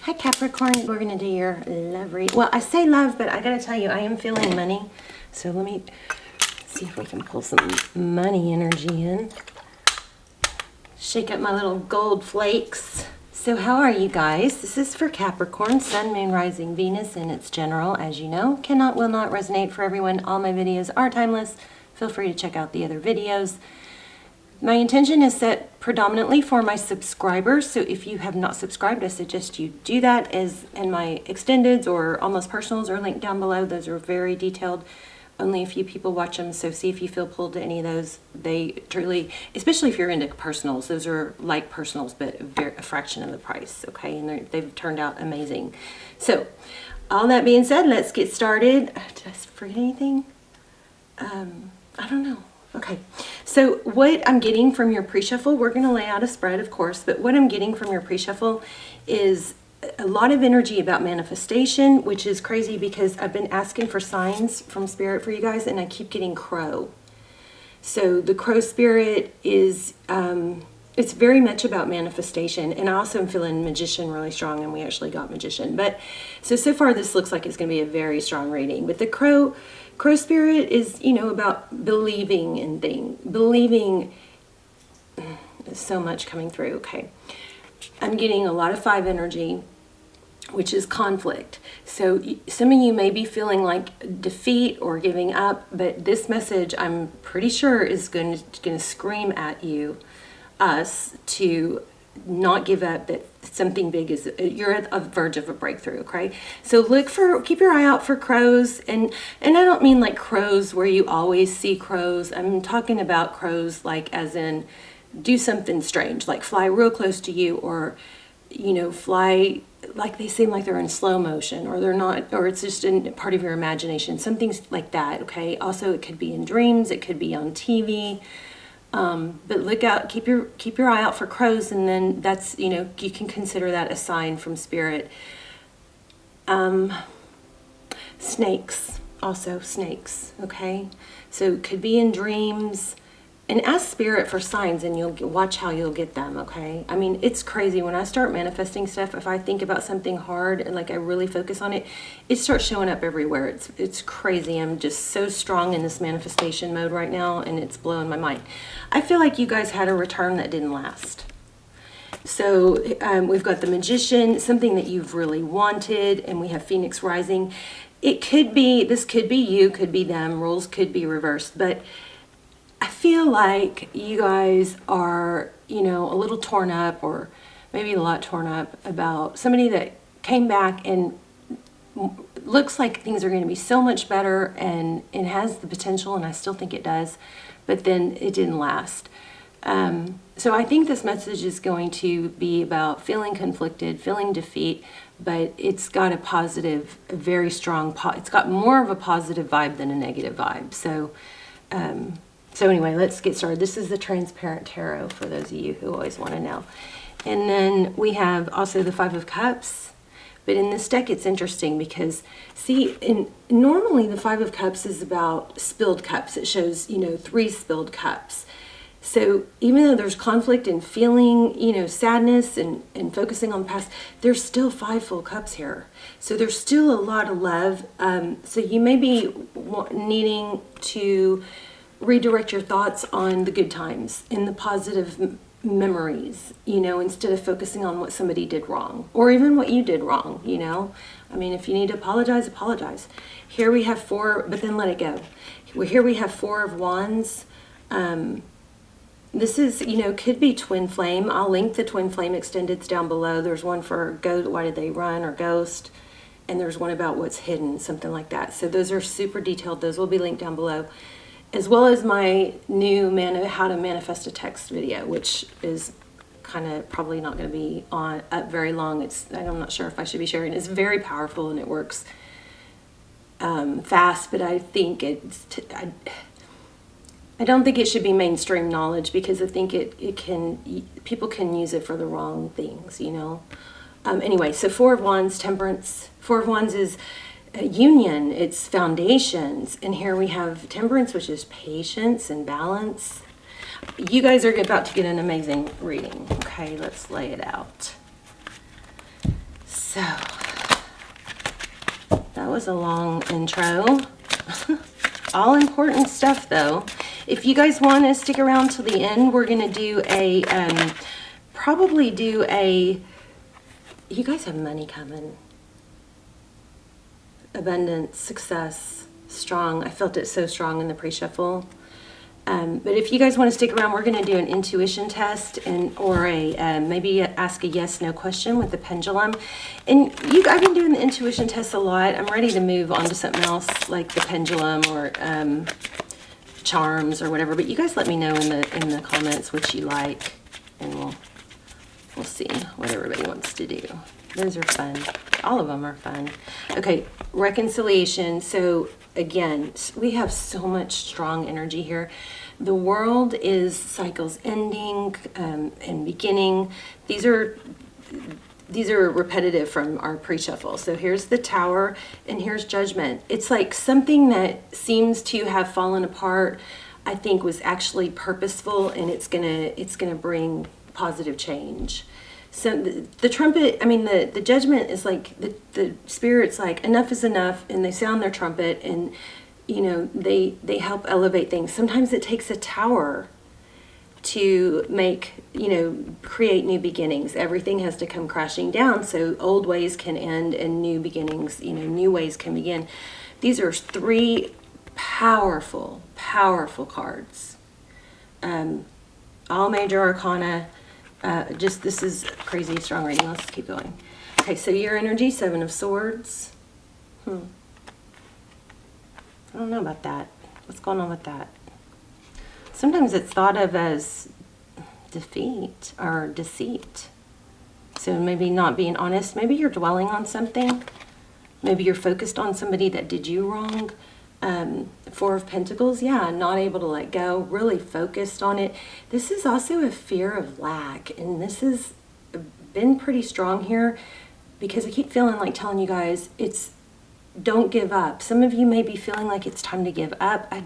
Hi Capricorn, we're going to do your love read. Well, I say love, but I got to tell you, I am feeling money. So let me see if we can pull some money energy in. Shake up my little gold flakes. So how are you guys? This is for Capricorn, Sun, Moon, Rising, Venus, and it's general, as you know. Cannot, will not resonate for everyone. All my videos are timeless. Feel free to check out the other videos. My intention is set predominantly for my subscribers, so if you have not subscribed, I suggest you do that, as in my extendeds or almost personals are linked down below. Those are very detailed. Only a few people watch them, so see if you feel pulled to any of those. They truly, especially if you're into personals, those are like personals, but a fraction of the price, okay? And they've turned out amazing. So, all that being said, let's get started. Did I forget anything? I don't know. Okay, so what I'm getting from your pre-shuffle, we're going to lay out a spread, of course, but what I'm getting from your pre-shuffle is a lot of energy about manifestation, which is crazy because I've been asking for signs from Spirit for you guys, and I keep getting crow. So the crow spirit is, it's very much about manifestation, and I also am feeling magician really strong, and we actually got magician. But so far this looks like it's going to be a very strong reading. But the crow spirit is, you know, about believing in things. Believing, there's so much coming through, okay. I'm getting a lot of 5 energy, which is conflict. So some of you may be feeling like defeat or giving up, but this message I'm pretty sure is going to scream at you, us, to not give up, that something big is, you're at the verge of a breakthrough, okay? So keep your eye out for crows, and I don't mean like crows where you always see crows. I'm talking about crows like as in do something strange, like fly real close to you, or, you know, fly like they seem like they're in slow motion, or they're not, or it's just in part of your imagination, something like that, okay? Also, it could be in dreams, it could be on TV. But look out, keep your eye out for crows, and then that's, you know, you can consider that a sign from Spirit. Snakes, also snakes, okay? So it could be in dreams, and ask Spirit for signs, and you'll watch how you'll get them, okay? I mean, it's crazy. When I start manifesting stuff, if I think about something hard and like I really focus on it, it starts showing up everywhere. It's crazy. I'm just so strong in this manifestation mode right now, and it's blowing my mind. I feel like you guys had a return that didn't last. So we've got the Magician, something that you've really wanted, and we have Phoenix Rising. It could be, this could be you, could be them, roles could be reversed, but I feel like you guys are, you know, a little torn up, or maybe a lot torn up about somebody that came back and looks like things are going to be so much better, and it has the potential, and I still think it does, but then it didn't last. So I think this message is going to be about feeling conflicted, feeling defeat, but it's got a positive, a very strong, it's got more of a positive vibe than a negative vibe. So anyway, let's get started. This is the Transparent Tarot for those of you who always want to know. And then we have also the 5 of Cups. But in this deck, it's interesting because, see, normally the 5 of Cups is about spilled cups. It shows, you know, 3 spilled cups. So even though there's conflict and feeling, you know, sadness and focusing on the past, there's still 5 full cups here. So there's still a lot of love. So you may be needing to redirect your thoughts on the good times and the positive memories, you know, instead of focusing on what somebody did wrong, or even what you did wrong, you know. I mean, if you need to apologize, apologize. Here we have 4, but then let it go. Here we have 4 of Wands. This is, you know, could be twin flame. I'll link the twin flame extendeds down below. There's one for Ghost, Why Did They Run, or Ghost, and there's one about what's hidden, something like that. So those are super detailed. Those will be linked down below, as well as my new How to Manifest a Text video, which is kind of probably not going to be up very long. I'm not sure if I should be sharing. It's very powerful, and it works fast, but I think I don't think it should be mainstream knowledge, because I think people can use it for the wrong things, you know. Anyway, so 4 of Wands, Temperance. 4 of Wands is union, it's foundations, and here we have Temperance, which is patience and balance. You guys are about to get an amazing reading. Okay, let's lay it out. So was a long intro. All important stuff though. If you guys want to stick around till the end, we're going to do a, probably do a, you guys have money coming. Abundance, success, strong. I felt it so strong in the pre-shuffle. But if you guys want to stick around, we're going to do an intuition test or a maybe ask a yes/no question with the pendulum. And I've been doing the intuition test a lot. I'm ready to move on to something else like the pendulum or charms or whatever. But you guys let me know in the comments what you like, and we'll see what everybody wants to do. Those are fun. All of them are fun. Okay, reconciliation. So again, we have so much strong energy here. The world is cycles ending and beginning. These are repetitive from our pre-shuffle. So here's the Tower and here's Judgment. It's like something that seems to have fallen apart, I think was actually purposeful, and it's gonna bring positive change. So the trumpet, I mean, the Judgment is like, the Spirit's like, enough is enough, and they sound their trumpet, and, you know, they help elevate things. Sometimes it takes a tower to make, you know, create new beginnings. Everything has to come crashing down so old ways can end and new beginnings, you know, new ways can begin. These are three powerful, powerful cards. All major arcana. This is crazy strong reading. Let's keep going. Okay, so your energy, Seven of Swords. I don't know about that. What's going on with that? Sometimes it's thought of as defeat or deceit. So maybe not being honest. Maybe you're dwelling on something. Maybe you're focused on somebody that did you wrong. Four of Pentacles, yeah, not able to let go, really focused on it. This is also a fear of lack, and this has been pretty strong here because I keep feeling like telling you guys, don't give up. Some of you may be feeling like it's time to give up. I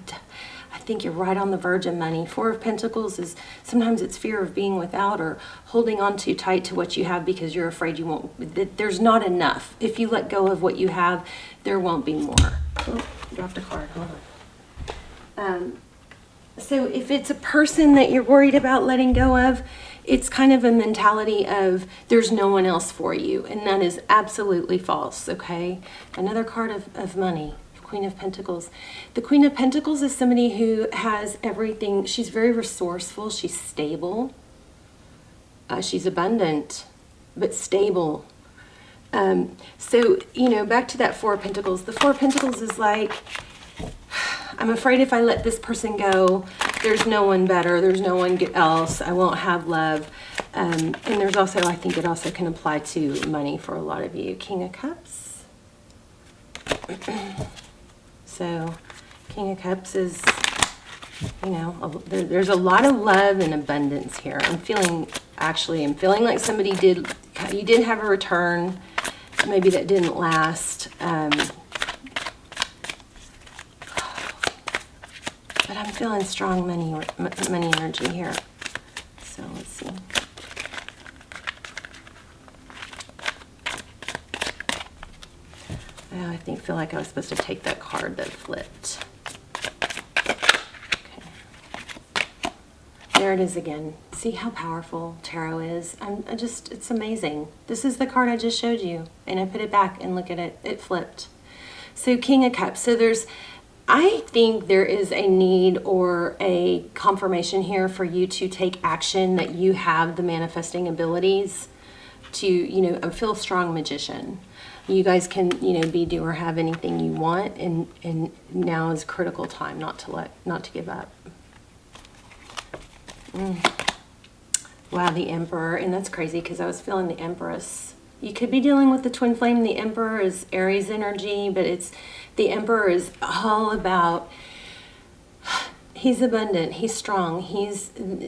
think you're right on the verge of money. Four of Pentacles is sometimes it's fear of being without or holding on too tight to what you have because you're afraid you won't, there's not enough. If you let go of what you have, there won't be more. Oh, dropped a card, hold on. So if it's a person that you're worried about letting go of, it's kind of a mentality of there's no one else for you, and that is absolutely false, okay? Another card of money, Queen of Pentacles. The Queen of Pentacles is somebody who has everything. She's very resourceful, she's stable, she's abundant, but stable. So, you know, back to that Four of Pentacles. The Four of Pentacles is like, I'm afraid if I let this person go, there's no one better, there's no one else, I won't have love. And there's also, I think it also can apply to money for a lot of you. King of Cups. So, King of Cups is, you know, there's a lot of love and abundance here. I'm feeling like somebody you did have a return, maybe that didn't last. But I'm feeling strong money energy here. So let's see. Oh, I feel like I was supposed to take that card that flipped. Okay. There it is again. See how powerful tarot is? It's amazing. This is the card I just showed you, and I put it back and look at it. It flipped. So King of Cups. So I think there is a need or a confirmation here for you to take action, that you have the manifesting abilities to, you know, feel a strong magician. You guys can, you know, be, do, or have anything you want, and now is a critical time not to give up. Wow, the Emperor, and that's crazy because I was feeling the Empress. You could be dealing with the twin flame. The Emperor is Aries energy, but the Emperor is all about, he's abundant, he's strong,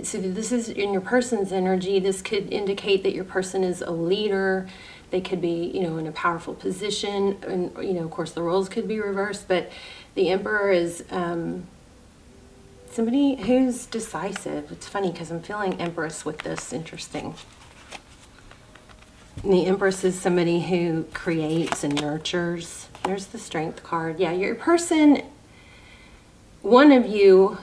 so this is in your person's energy. This could indicate that your person is a leader. They could be, you know, in a powerful position, and, you know, of course the roles could be reversed, but the Emperor is somebody who's decisive. It's funny because I'm feeling Empress with this. Interesting. And the Empress is somebody who creates and nurtures. There's the Strength card. Yeah, your person, one of you,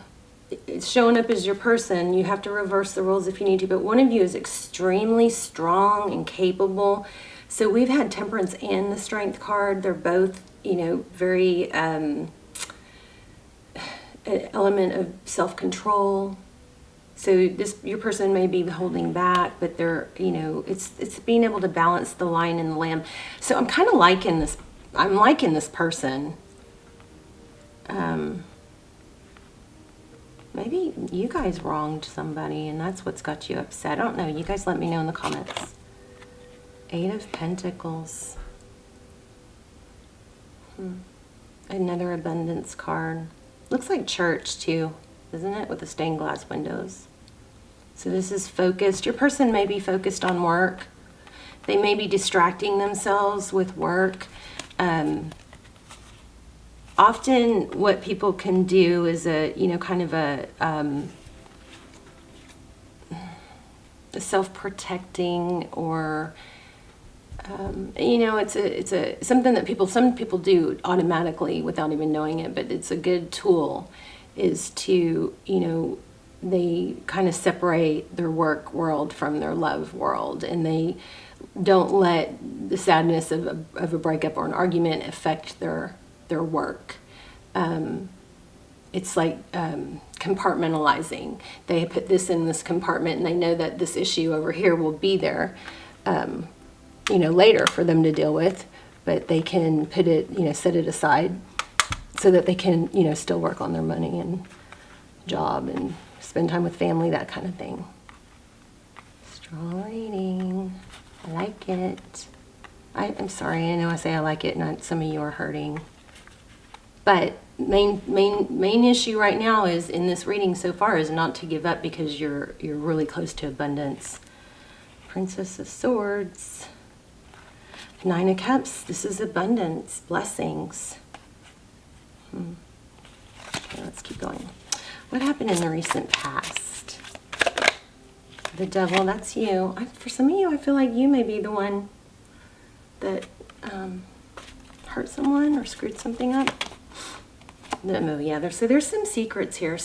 it's showing up as your person. You have to reverse the roles if you need to, but one of you is extremely strong and capable. So we've had Temperance and the Strength card. They're both, you know, very an element of self-control. So this, your person may be holding back, but they're, you know, it's being able to balance the lion and the lamb. So I'm kind of liking this. I'm liking this person. Maybe you guys wronged somebody and that's what's got you upset. I don't know. You guys let me know in the comments. 8 of Pentacles. Another abundance card. Looks like church too, isn't it? With the stained glass windows. So this is focused. Your person may be focused on work. They may be distracting themselves with work. Often what people can do is a, you know, kind of a self-protecting, or you know, it's a something that some people do automatically without even knowing it, but it's a good tool, is to, you know, they kind of separate their work world from their love world, and they don't let the sadness of a breakup or an argument affect their work. It's like compartmentalizing. They put this in this compartment and they know that this issue over here will be there, you know, later for them to deal with, but they can put it, you know, set it aside so that they can, you know, still work on their money and job and spend time with family, that kind of thing. Straw reading. I like it. I'm sorry, I know I say I like it and some of you are hurting. But main issue right now is, in this reading so far, is not to give up, because you're really close to abundance. Princess of Swords. 9 of Cups. This is abundance, blessings. Okay, let's keep going. What happened in the recent past? The Devil, that's you. For some of you, I feel like you may be the one that hurt someone or screwed something up. No, yeah, there's some secrets here,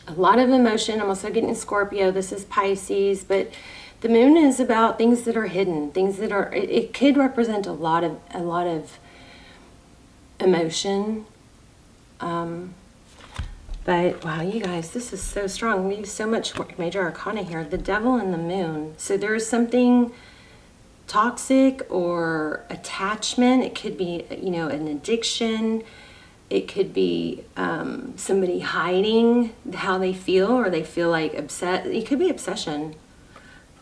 a lot of emotion. I'm also getting Scorpio. This is Pisces, but the moon is about things that are hidden, things that are, it could represent a lot of emotion. But wow, you guys, this is so strong. We use so much major arcana here. The Devil and the Moon. So there's something toxic or attachment. It could be, you know, an addiction. It could be somebody hiding how they feel, or they feel like upset. It could be obsession.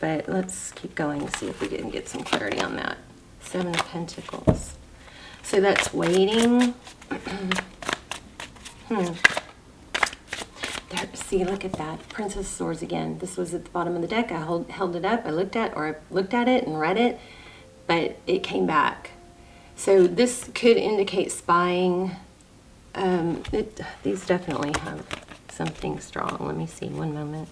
But let's keep going and see if we can get some clarity on that. 7 of Pentacles. So that's waiting. There, see, look at that. Princess of Swords again. This was at the bottom of the deck. I held it up. I looked at it and read it, but it came back. So this could indicate spying. These definitely have something strong. Let me see. One moment.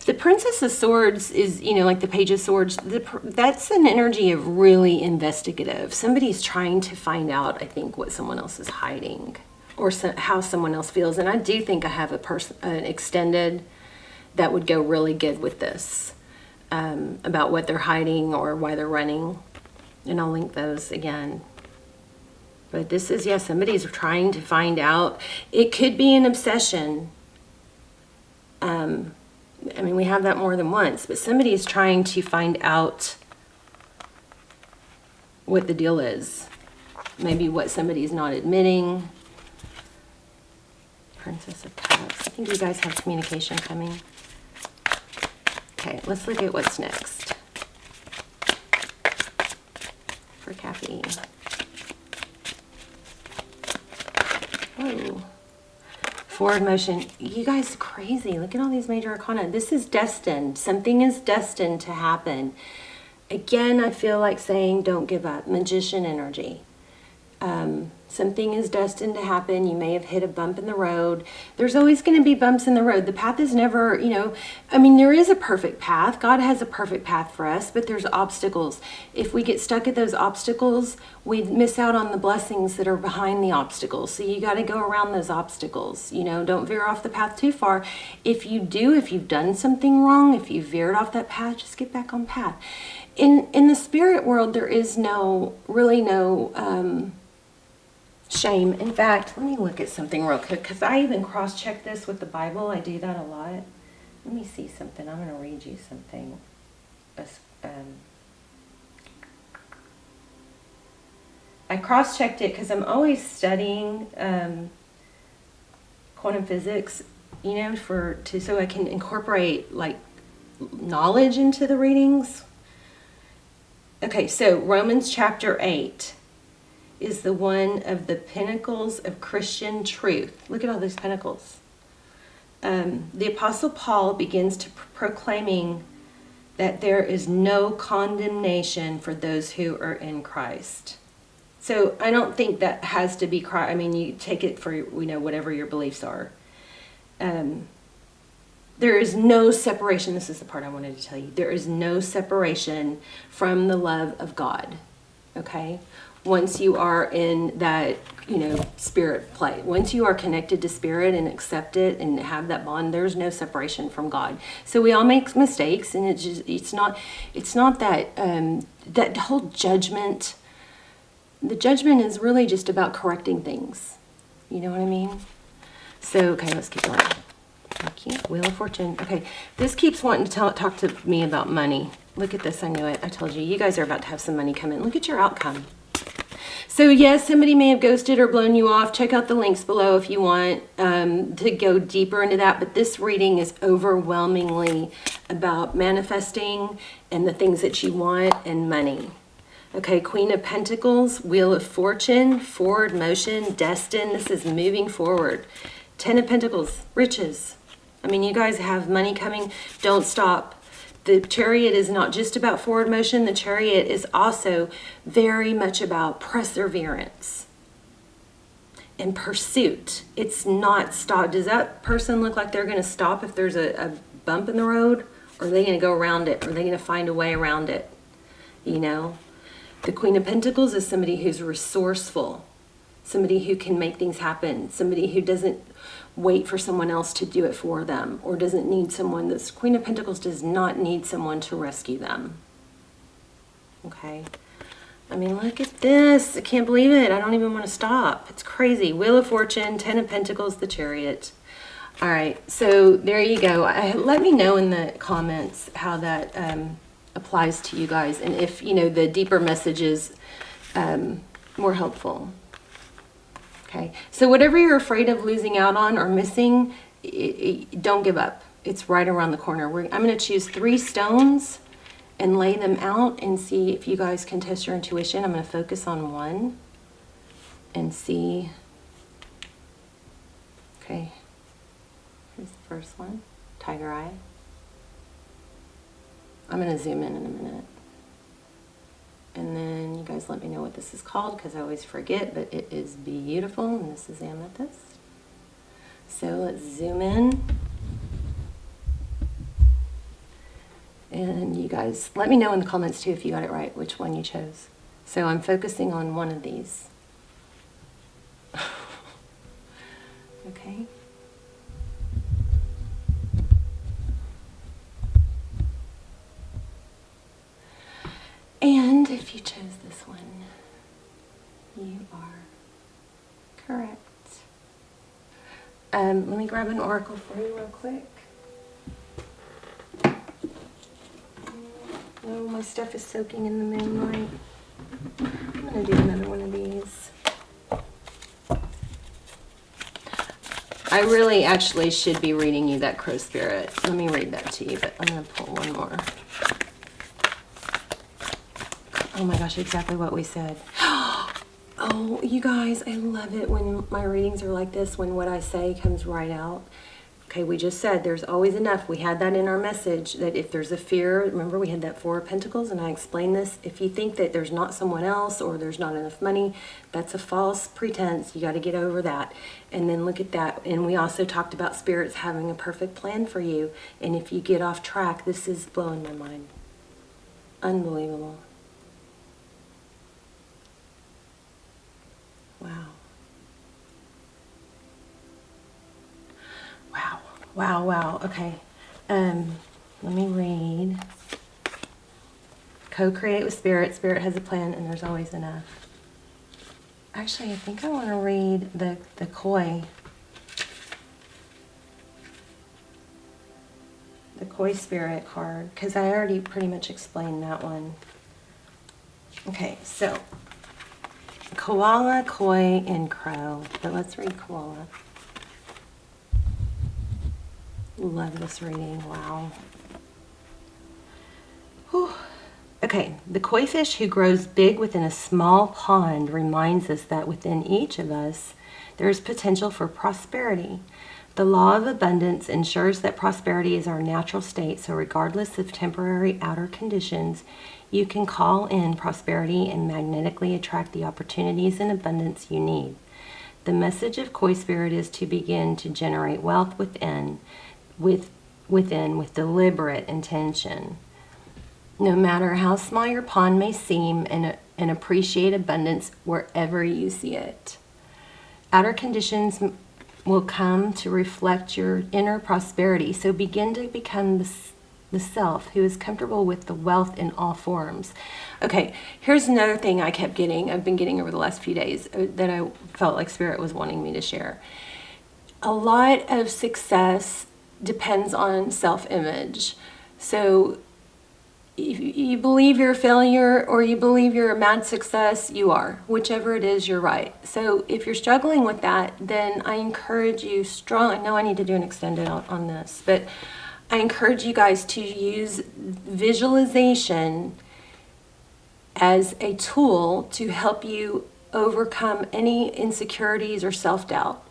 The Princess of Swords is, you know, like the Page of Swords. That's an energy of really investigative. Somebody's trying to find out, I think, what someone else is hiding, or how someone else feels. And I do think I have an extended that would go really good with this, about what they're hiding or why they're running. And I'll link those again. But this is, yeah, somebody's trying to find out. It could be an obsession. I mean, we have that more than once, but somebody is trying to find out what the deal is. Maybe what somebody's not admitting. Princess of Cups. I think you guys have communication coming. Okay, let's look at what's next for Cappy. Whoa. Forward motion. You guys crazy. Look at all these major arcana. This is destined. Something is destined to happen. Again, I feel like saying don't give up. Magician energy. Something is destined to happen. You may have hit a bump in the road. There's always going to be bumps in the road. The path is never, I mean, there is a perfect path. God has a perfect path for us, but there's obstacles. If we get stuck at those obstacles, we miss out on the blessings that are behind the obstacles. So you got to go around those obstacles. Don't veer off the path too far. If you've done something wrong, if you veered off that path, just get back on path. In the spirit world, there is no shame. In fact, let me look at something real quick, because I even cross-check this with the Bible. I do that a lot. Let me see something. I'm going to read you something. I cross-checked it because I'm always studying quantum physics, so I can incorporate like knowledge into the readings. Okay, so Romans chapter 8 is the one of the pinnacles of Christian truth. Look at all those pinnacles. The Apostle Paul begins to proclaiming that there is no condemnation for those who are in Christ. So I don't think that has to be Christ. I mean, you take it for, whatever your beliefs are. There is no separation. This is the part I wanted to tell you. There is no separation from the love of God. Okay? Once you are in that, spirit play, once you are connected to spirit and accept it and have that bond, there's no separation from God. So we all make mistakes, and it's not that, that whole judgment. The judgment is really just about correcting things. You know what I mean? So, okay, let's keep going. Thank you. Wheel of Fortune. Okay, this keeps wanting to talk to me about money. Look at this. I knew it. I told you. You guys are about to have some money come in. Look at your outcome. So yes, somebody may have ghosted or blown you off. Check out the links below if you want to go deeper into that. But this reading is overwhelmingly about manifesting and the things that you want and money. Okay, Queen of Pentacles, Wheel of Fortune, forward motion, destined. This is moving forward. 10 of Pentacles, riches. I mean, you guys have money coming. Don't stop. The Chariot is not just about forward motion. The Chariot is also very much about perseverance and pursuit. It's not stop. Does that person look like they're going to stop if there's a bump in the road? Or are they going to go around it? Or are they going to find a way around it? The Queen of Pentacles is somebody who's resourceful, somebody who can make things happen, somebody who doesn't wait for someone else to do it for them, or doesn't need someone. This Queen of Pentacles does not need someone to rescue them. Okay. I mean, look at this. I can't believe it. I don't even want to stop. It's crazy. Wheel of Fortune, 10 of Pentacles, the Chariot. All right. So there you go. Let me know in the comments how that applies to you guys, and if the deeper message is more helpful. Okay, so whatever you're afraid of losing out on or missing, don't give up. It's right around the corner. I'm going to choose 3 stones and lay them out and see if you guys can test your intuition. I'm going to focus on one and see. Okay, here's the first one, Tiger Eye. I'm going to zoom in a minute. And then you guys let me know what this is called, because I always forget, but it is beautiful, and this is amethyst. So let's zoom in. And you guys let me know in the comments too if you got it right, which one you chose. So I'm focusing on one of these. Okay. And if you chose this one, you are correct. Let me grab an oracle for you real quick. Oh, my stuff is soaking in the moonlight. I'm going to do another one of these. I really actually should be reading you that Crow Spirit. Let me read that to you, but I'm going to pull one more. Oh my gosh, exactly what we said. Oh, you guys, I love it when my readings are like this, when what I say comes right out. Okay, we just said there's always enough. We had that in our message, that if there's a fear, remember we had that Four of Pentacles, and I explained this. If you think that there's not someone else or there's not enough money, that's a false pretense. You got to get over that. And then look at that. And we also talked about spirits having a perfect plan for you. And if you get off track, this is blowing my mind. Unbelievable. Wow. Wow. Wow, wow. Okay. Let me read. Co-create with Spirit. Spirit has a plan and there's always enough. Actually, I think I want to read the Koi. The Koi Spirit card, because I already pretty much explained that one. Okay, so Koala, Koi, and Crow. But let's read Koala. Love this reading. Wow. Whew. Okay, the koi fish who grows big within a small pond reminds us that within each of us there is potential for prosperity. The law of abundance ensures that prosperity is our natural state, so regardless of temporary outer conditions, you can call in prosperity and magnetically attract the opportunities and abundance you need. The message of Koi Spirit is to begin to generate wealth within with deliberate intention. No matter how small your pond may seem, and appreciate abundance wherever you see it. Outer conditions will come to reflect your inner prosperity, so begin to become the self who is comfortable with the wealth in all forms. Okay, here's another thing I've been getting over the last few days that I felt like Spirit was wanting me to share. A lot of success depends on self-image. So if you believe you're a failure or you believe you're a mad success, you are. Whichever it is, you're right. So if you're struggling with that, then I encourage you strongly. I know I need to do an extended on this, but I encourage you guys to use visualization as a tool to help you overcome any insecurities or self-doubt.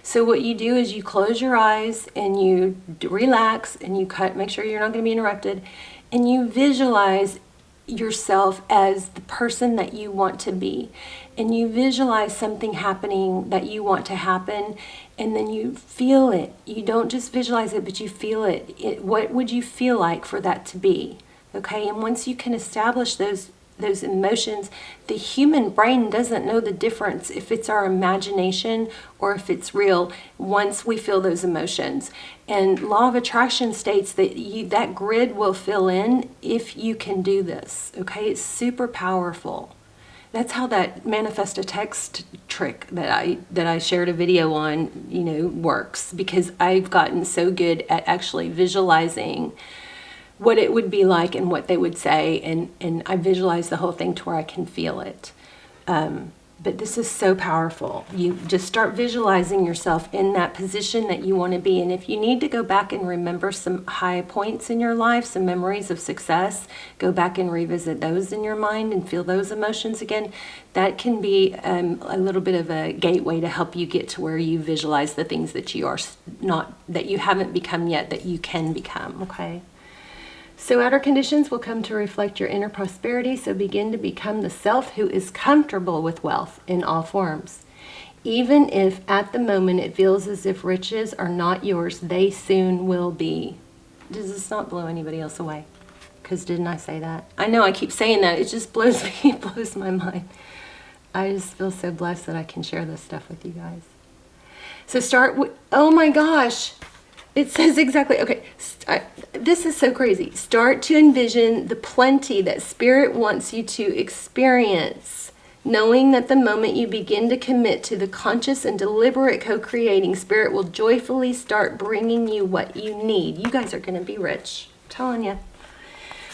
So what you do is you close your eyes and you relax and you make sure you're not going to be interrupted, and you visualize yourself as the person that you want to be, and you visualize something happening that you want to happen, and then you feel it. You don't just visualize it, but you feel it. What would you feel like for that to be? Okay, and once you can establish those emotions, the human brain doesn't know the difference if it's our imagination or if it's real once we feel those emotions. And law of attraction states that that grid will fill in if you can do this. Okay, it's super powerful. That's how that manifest a text trick that I shared a video on, works, because I've gotten so good at actually visualizing what it would be like and what they would say, and I visualize the whole thing to where I can feel it. But this is so powerful. You just start visualizing yourself in that position that you want to be. And if you need to go back and remember some high points in your life, some memories of success, go back and revisit those in your mind and feel those emotions again. That can be a little bit of a gateway to help you get to where you visualize the things that you are not, that you haven't become yet, that you can become. Okay. So outer conditions will come to reflect your inner prosperity, so begin to become the self who is comfortable with wealth in all forms. Even if at the moment it feels as if riches are not yours, they soon will be. Does this not blow anybody else away? Because didn't I say that? I know I keep saying that. It just blows my mind. I just feel so blessed that I can share this stuff with you guys. So start with, oh my gosh. It says exactly, okay, this is so crazy. Start to envision the plenty that Spirit wants you to experience, knowing that the moment you begin to commit to the conscious and deliberate co-creating, Spirit will joyfully start bringing you what you need. You guys are going to be rich. I'm telling you.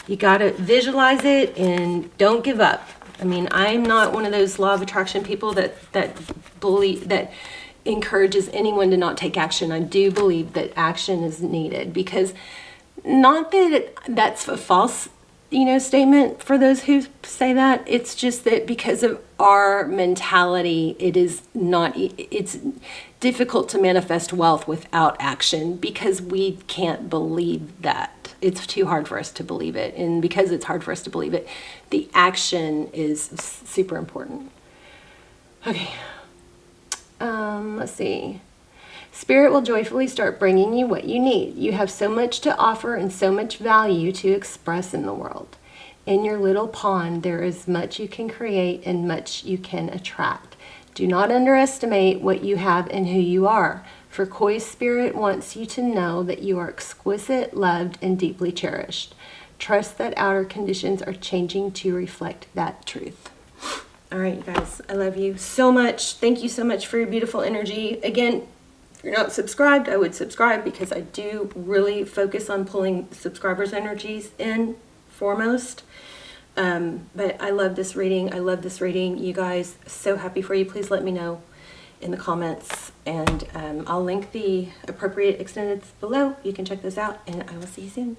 You got to visualize it and don't give up. I mean, I'm not one of those law of attraction people that believe that encourages anyone to not take action. I do believe that action is needed, because not that that's a false statement for those who say that. It's just that because of our mentality, it's difficult to manifest wealth without action because we can't believe that. It's too hard for us to believe it. And because it's hard for us to believe it, the action is super important. Okay. Let's see. Spirit will joyfully start bringing you what you need. You have so much to offer and so much value to express in the world. In your little pond, there is much you can create and much you can attract. Do not underestimate what you have and who you are, for Koi Spirit wants you to know that you are exquisite, loved, and deeply cherished. Trust that outer conditions are changing to reflect that truth. All right, you guys, I love you so much. Thank you so much for your beautiful energy. Again, if you're not subscribed, I would subscribe because I do really focus on pulling subscribers' energies in foremost. But I love this reading. I love this reading. You guys, so happy for you. Please let me know in the comments. And I'll link the appropriate extendeds below. You can check those out. And I will see you soon.